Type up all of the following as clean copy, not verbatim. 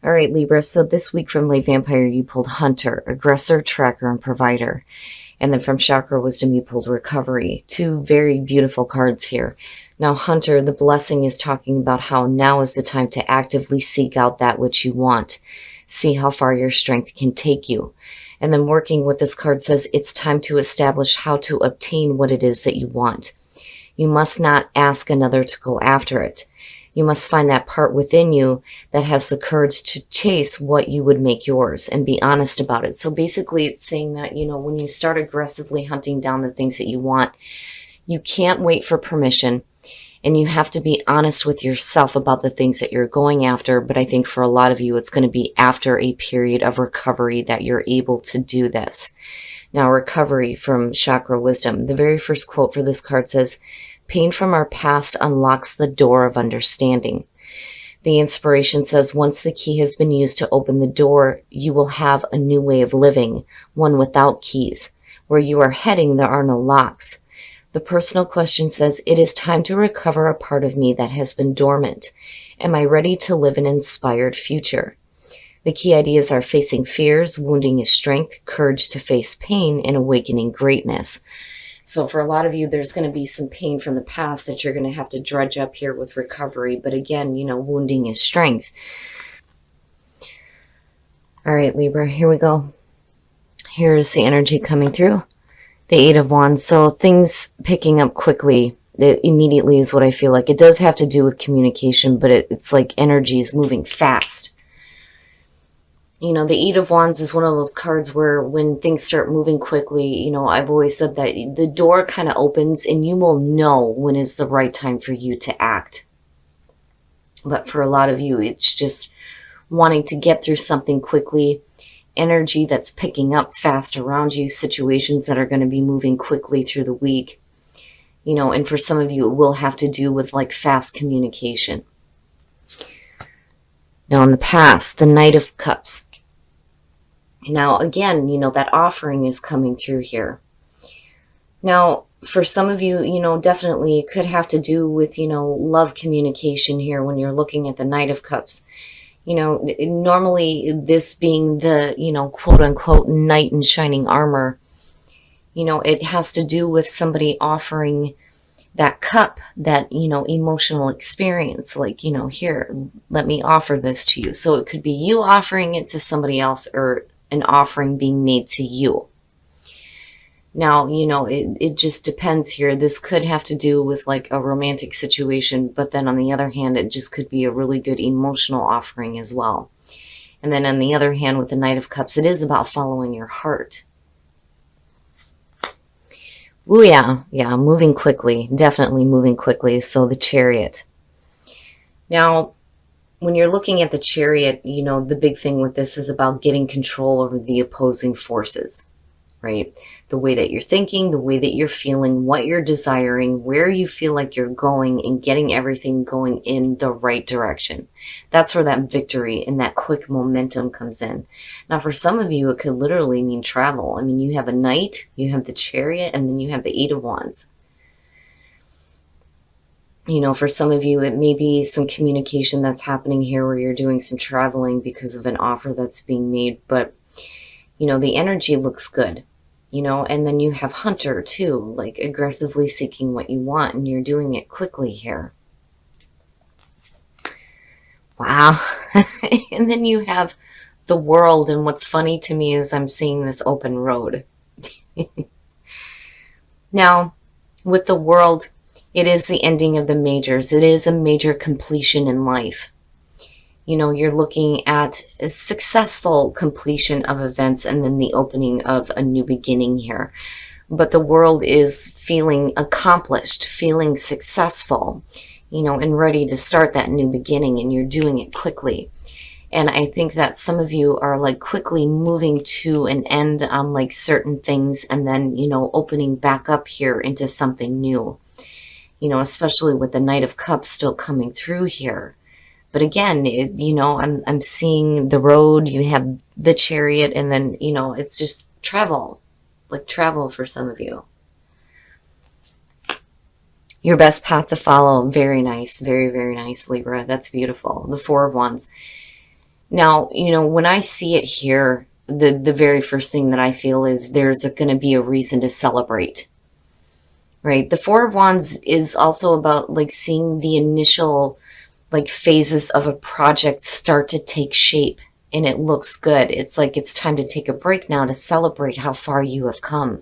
All right, Libra. So this week from Late Vampire, you pulled Hunter, Aggressor, Tracker, and Provider. And then from Chakra Wisdom, you pulled Recovery. Two very beautiful cards here. Now, Hunter, the blessing is talking about how now is the time to actively seek out that which you want. See how far your strength can take you. And then working with this card says it's time to establish how to obtain what it is that you want. You must not ask another to go after it. You must find that part within you that has the courage to chase what you would make yours and be honest about it. So basically it's saying that, when you start aggressively hunting down the things that you want, you can't wait for permission, and you have to be honest with yourself about the things that you're going after. But I think for a lot of you, it's going to be after a period of recovery that you're able to do this. Now, recovery from Chakra Wisdom. The very first quote for this card says, pain from our past unlocks the door of understanding. The inspiration says, once the key has been used to open the door, you will have a new way of living, one without keys. Where you are heading, there are no locks. The personal question says, it is time to recover a part of me that has been dormant. Am I ready to live an inspired future? The key ideas are facing fears, wounding is strength, courage to face pain, and awakening greatness. So for a lot of you, there's going to be some pain from the past that you're going to have to dredge up here with recovery. But again, wounding is strength. All right, Libra, here we go. Here's the energy coming through. The Eight of Wands. So things picking up quickly. It immediately is what I feel like. It does have to do with communication, but it's like energy is moving fast. The Eight of Wands is one of those cards where when things start moving quickly, I've always said that the door kind of opens and you will know when is the right time for you to act. But for a lot of you, it's just wanting to get through something quickly, energy that's picking up fast around you, situations that are going to be moving quickly through the week. And for some of you, it will have to do with like fast communication. Now in the past, the Knight of Cups. Now, again, that offering is coming through here. Now, for some of you, definitely it could have to do with, love communication here when you're looking at the Knight of Cups. Normally this being the, quote unquote, knight in shining armor, it has to do with somebody offering that cup, that, emotional experience, like, here, let me offer this to you. So it could be you offering it to somebody else or an offering being made to you. Now, it just depends here. This could have to do with like a romantic situation, but then on the other hand, it just could be a really good emotional offering as well. And then on the other hand, with the Knight of Cups, it is about following your heart. Ooh, yeah, moving quickly, definitely moving quickly. So the Chariot. Now, when you're looking at the Chariot, the big thing with this is about getting control over the opposing forces, right? The way that you're thinking, the way that you're feeling, what you're desiring, where you feel like you're going, and getting everything going in the right direction. That's where that victory and that quick momentum comes in. Now, for some of you, it could literally mean travel. I mean, you have a Knight, you have the Chariot, and then you have the Eight of Wands. For some of you, it may be some communication that's happening here where you're doing some traveling because of an offer that's being made. But, the energy looks good, and then you have Hunter too, like aggressively seeking what you want, and you're doing it quickly here. Wow. And then you have the World. And what's funny to me is I'm seeing this open road. Now, with the World, it is the ending of the majors. It is a major completion in life. You're looking at a successful completion of events and then the opening of a new beginning here. But the World is feeling accomplished, feeling successful, and ready to start that new beginning, and you're doing it quickly. And I think that some of you are like quickly moving to an end on like certain things and then, opening back up here into something new. Especially with the Knight of Cups still coming through here. But again, I'm seeing the road, you have the Chariot, and then, it's just travel, like travel for some of you. Your best path to follow. Very nice. Very, very nice, Libra. That's beautiful. The Four of Wands. Now, when I see it here, the very first thing that I feel is there's going to be a reason to celebrate, right? The Four of Wands is also about like seeing the initial like phases of a project start to take shape, and it looks good. It's like it's time to take a break now to celebrate how far you have come.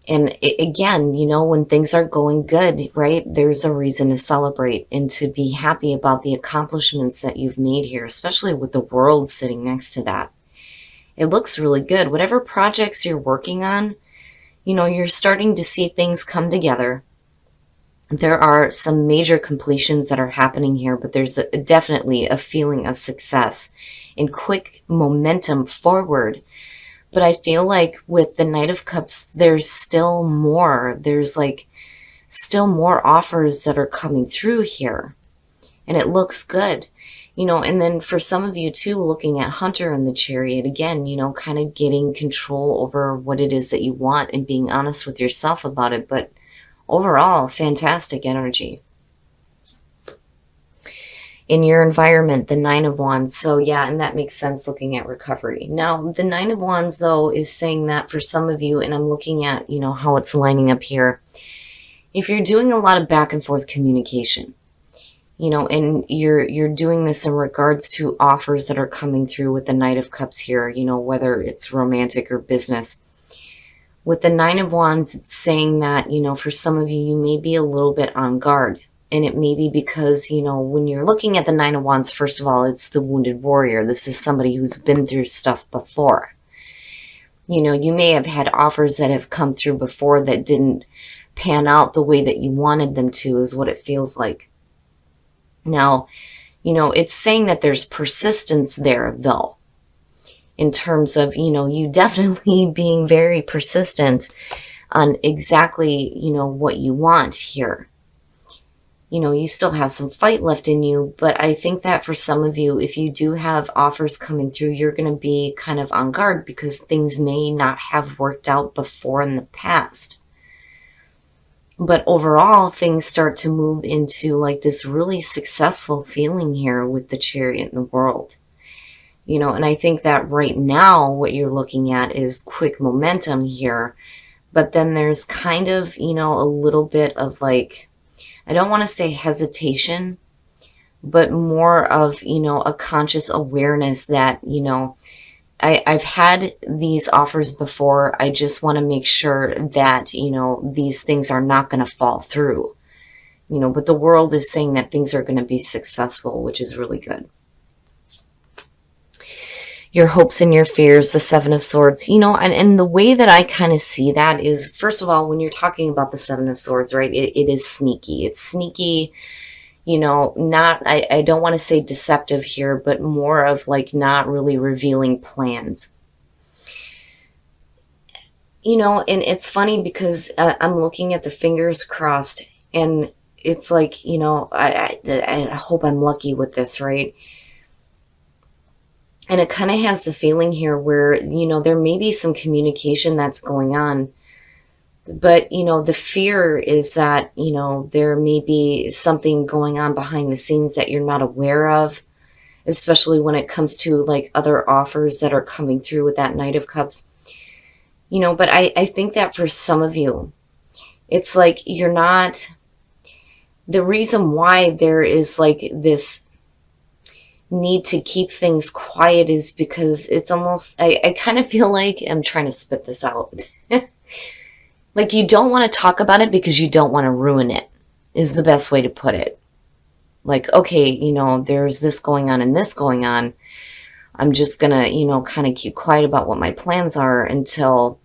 And again, when things are going good, right, there's a reason to celebrate and to be happy about the accomplishments that you've made here, especially with the world sitting next to that. It looks really good. Whatever projects you're working on, you're starting to see things come together. There are some major completions that are happening here, but there's definitely a feeling of success and quick momentum forward. But I feel like with the Knight of Cups, there's still more. There's like still more offers that are coming through here. And it looks good. And then for some of you too, looking at Hunter in the Chariot, again, kind of getting control over what it is that you want and being honest with yourself about it. But overall, fantastic energy. In your environment, the Nine of Wands. So yeah, and that makes sense looking at recovery. Now, the Nine of Wands, though, is saying that for some of you, and I'm looking at, how it's lining up here. If you're doing a lot of back and forth communication, and you're doing this in regards to offers that are coming through with the Knight of Cups here, whether it's romantic or business. With the Nine of Wands, it's saying that, for some of you, you may be a little bit on guard. And it may be because, when you're looking at the Nine of Wands, first of all, it's the wounded warrior. This is somebody who's been through stuff before. You may have had offers that have come through before that didn't pan out the way that you wanted them to, is what it feels like. Now, it's saying that there's persistence there, though, in terms of, you definitely being very persistent on exactly, what you want here. You still have some fight left in you, but I think that for some of you, if you do have offers coming through, you're going to be kind of on guard because things may not have worked out before in the past. But overall, things start to move into like this really successful feeling here with the Chariot in the world. And I think that right now what you're looking at is quick momentum here, but then there's kind of, a little bit of like, I don't want to say hesitation, but more of, a conscious awareness that, I've had these offers before. I just want to make sure that, these things are not going to fall through, but the world is saying that things are going to be successful, which is really good. Your hopes and your fears, the Seven of Swords, and the way that I kind of see that is, first of all, when you're talking about the Seven of Swords, right, it is sneaky. It's sneaky, not, I don't want to say deceptive here, but more of like not really revealing plans. And it's funny because I'm looking at the fingers crossed, and it's like, I hope I'm lucky with this, right? And it kind of has the feeling here where, there may be some communication that's going on. But, the fear is that, there may be something going on behind the scenes that you're not aware of, especially when it comes to like other offers that are coming through with that Knight of Cups. But I think that for some of you, it's like you're not, the reason why there is like this need to keep things quiet is because it's almost, I kind of feel like, I'm trying to spit this out. Like you don't want to talk about it because you don't want to ruin it, is the best way to put it. Like, okay, there's this going on and this going on. I'm just going to, kind of keep quiet about what my plans are until,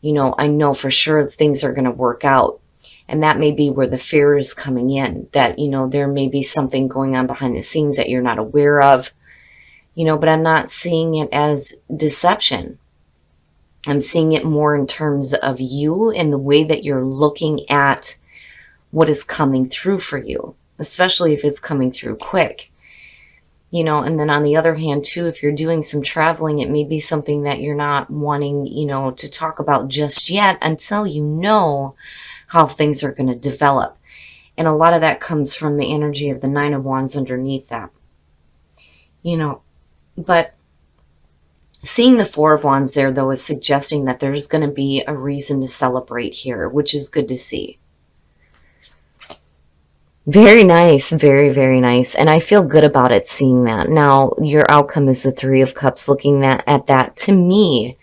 I know for sure things are going to work out. And that may be where the fear is coming in, that, there may be something going on behind the scenes that you're not aware of, but I'm not seeing it as deception. I'm seeing it more in terms of you and the way that you're looking at what is coming through for you, especially if it's coming through quick. And then on the other hand, too, if you're doing some traveling, it may be something that you're not wanting, to talk about just yet until you know how things are going to develop. And a lot of that comes from the energy of the Nine of Wands underneath that. But seeing the Four of Wands there, though, is suggesting that there's going to be a reason to celebrate here, which is good to see. Very nice. Very, very nice. And I feel good about it seeing that. Now, your outcome is the Three of Cups. Looking at that, to me,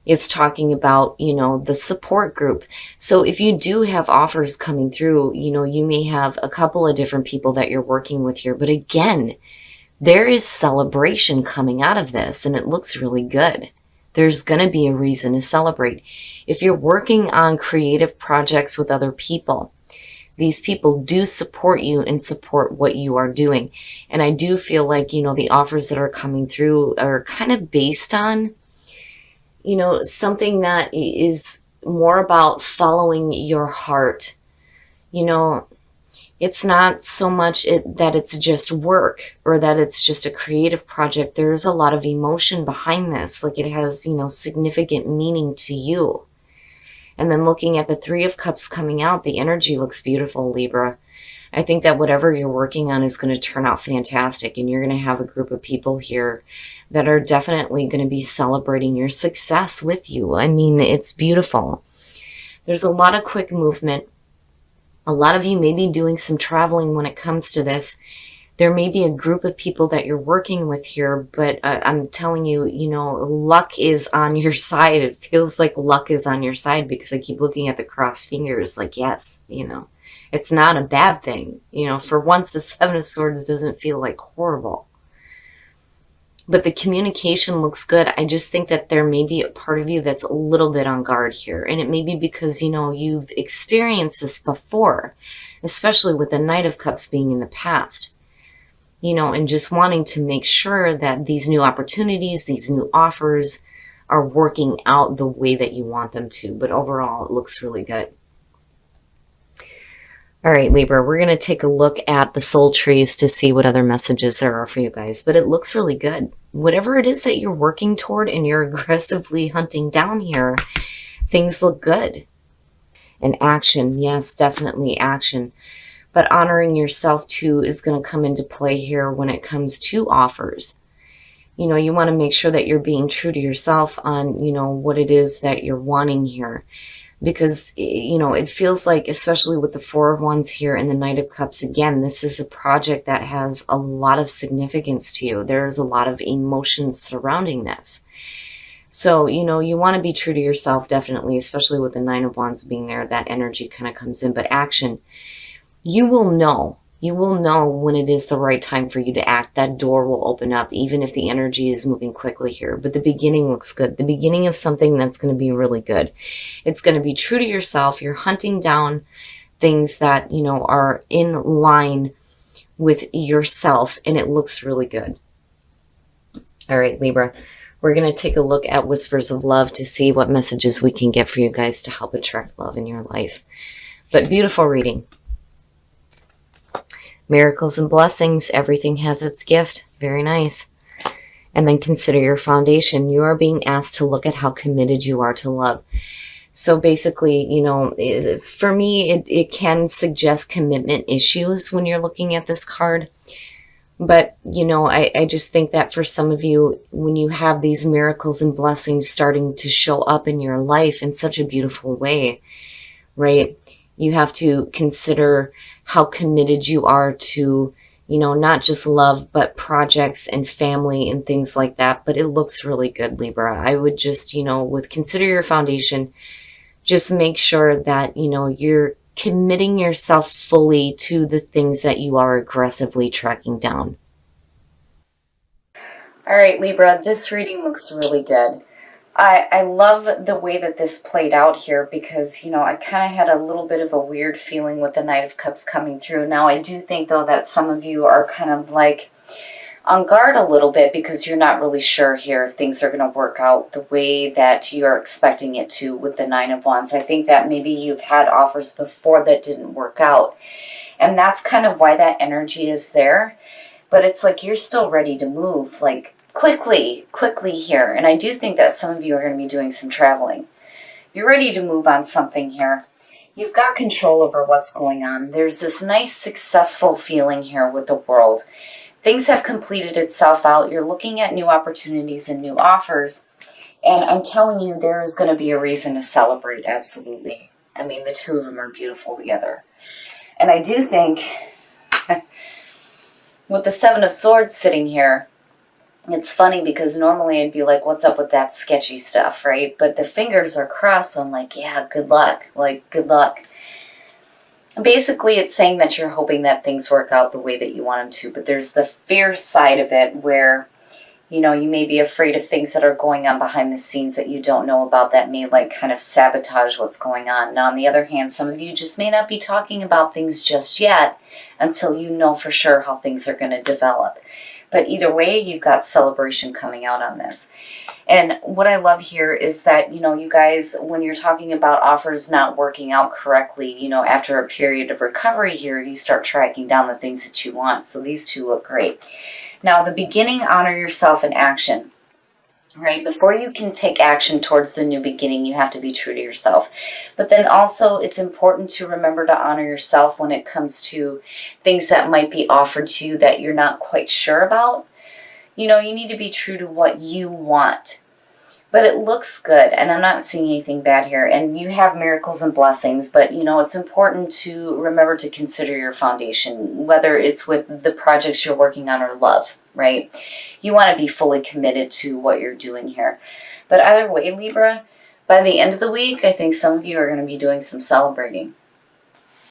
is talking about, you know, the support group. So if you do have offers coming through, you know, you may have a couple of different people that you're working with here. But again, there is celebration coming out of this, and it looks really good. There's going to be a reason to celebrate. If you're working on creative projects with other people, these people do support you and support what you are doing. And I do feel like, you know, the offers that are coming through are kind of based on, you know, something that is more about following your heart. You know, it's not so much that it's just work or that it's just a creative project. There's a lot of emotion behind this. Like it has, you know, significant meaning to you. And then looking at the Three of Cups coming out, the energy looks beautiful, Libra. I think that whatever you're working on is going to turn out fantastic. And you're going to have a group of people here that are definitely going to be celebrating your success with you. I mean, it's beautiful. There's a lot of quick movement. A lot of you may be doing some traveling when it comes to this. There may be a group of people that you're working with here, but I'm telling you, you know, luck is on your side. It feels like luck is on your side because I keep looking at the crossed fingers like, yes, you know, it's not a bad thing. You know, for once, the Seven of Swords doesn't feel like horrible. But the communication looks good. I just think that there may be a part of you that's a little bit on guard here. And it may be because, you know, you've experienced this before, especially with the Knight of Cups being in the past. You know, and just wanting to make sure that these new opportunities, these new offers are working out the way that you want them to. But overall, it looks really good. All right, Libra, we're going to take a look at the soul trees to see what other messages there are for you guys. But it looks really good. Whatever it is that you're working toward and you're aggressively hunting down here, things look good. And action, yes, definitely action. But honoring yourself too is going to come into play here when it comes to offers. You know, you want to make sure that you're being true to yourself on, you know, what it is that you're wanting here. Because, you know, it feels like, especially with the Four of Wands here and the Knight of Cups, again, this is a project that has a lot of significance to you. There's a lot of emotions surrounding this. So, you know, you want to be true to yourself, definitely, especially with the Nine of Wands being there. That energy kind of comes in. But action. You will know when it is the right time for you to act. That door will open up, even if the energy is moving quickly here. But the beginning looks good. The beginning of something that's going to be really good. It's going to be true to yourself. You're hunting down things that, you know, are in line with yourself, and it looks really good. All right, Libra, we're going to take a look at Whispers of Love to see what messages we can get for you guys to help attract love in your life. But beautiful reading. Miracles and blessings. Everything has its gift. Very nice. And then consider your foundation. You are being asked to look at how committed you are to love. So basically, you know, for me, it can suggest commitment issues when you're looking at this card. But, you know, I just think that for some of you, when you have these miracles and blessings starting to show up in your life in such a beautiful way, right? You have to consider how committed you are to, you know, not just love, but projects and family and things like that. But it looks really good, Libra. I would just, you know, with consider your foundation, just make sure that, you know, you're committing yourself fully to the things that you are aggressively tracking down. All right, Libra, this reading looks really good. I love the way that this played out here because, you know, I kind of had a little bit of a weird feeling with the Knight of Cups coming through. Now, I do think, though, that some of you are kind of like on guard a little bit because you're not really sure here if things are going to work out the way that you're expecting it to with the Nine of Wands. I think that maybe you've had offers before that didn't work out. And that's kind of why that energy is there. But it's like you're still ready to move, like, quickly here. And I do think that some of you are going to be doing some traveling. You're ready to move on something here. You've got control over what's going on. There's this nice, successful feeling here with the world. things have completed itself out. You're looking at new opportunities and new offers. And I'm telling you, there is going to be a reason to celebrate, absolutely. I mean, the two of them are beautiful together. And I do think, with the Seven of Swords sitting here, it's funny because normally I'd be like, what's up with that sketchy stuff, right? But the fingers are crossed, so I'm like, yeah, good luck. Like, good luck. Basically, it's saying that you're hoping that things work out the way that you want them to, but there's the fear side of it where, you know, you may be afraid of things that are going on behind the scenes that you don't know about that may like kind of sabotage what's going on. Now, on the other hand, some of you just may not be talking about things just yet until you know for sure how things are going to develop. But either way, you've got celebration coming out on this. And what I love here is that, you know, you guys, when you're talking about offers not working out correctly, you know, after a period of recovery here, you start tracking down the things that you want. So these two look great. Now, the beginning, honor yourself in action, right? Before you can take action towards the new beginning, you have to be true to yourself. But then also, it's important to remember to honor yourself when it comes to things that might be offered to you that you're not quite sure about. You know, you need to be true to what you want. But it looks good, and I'm not seeing anything bad here. And you have miracles and blessings, but, you know, it's important to remember to consider your foundation, whether it's with the projects you're working on or love, right? You want to be fully committed to what you're doing here. But either way, Libra, by the end of the week, I think some of you are going to be doing some celebrating.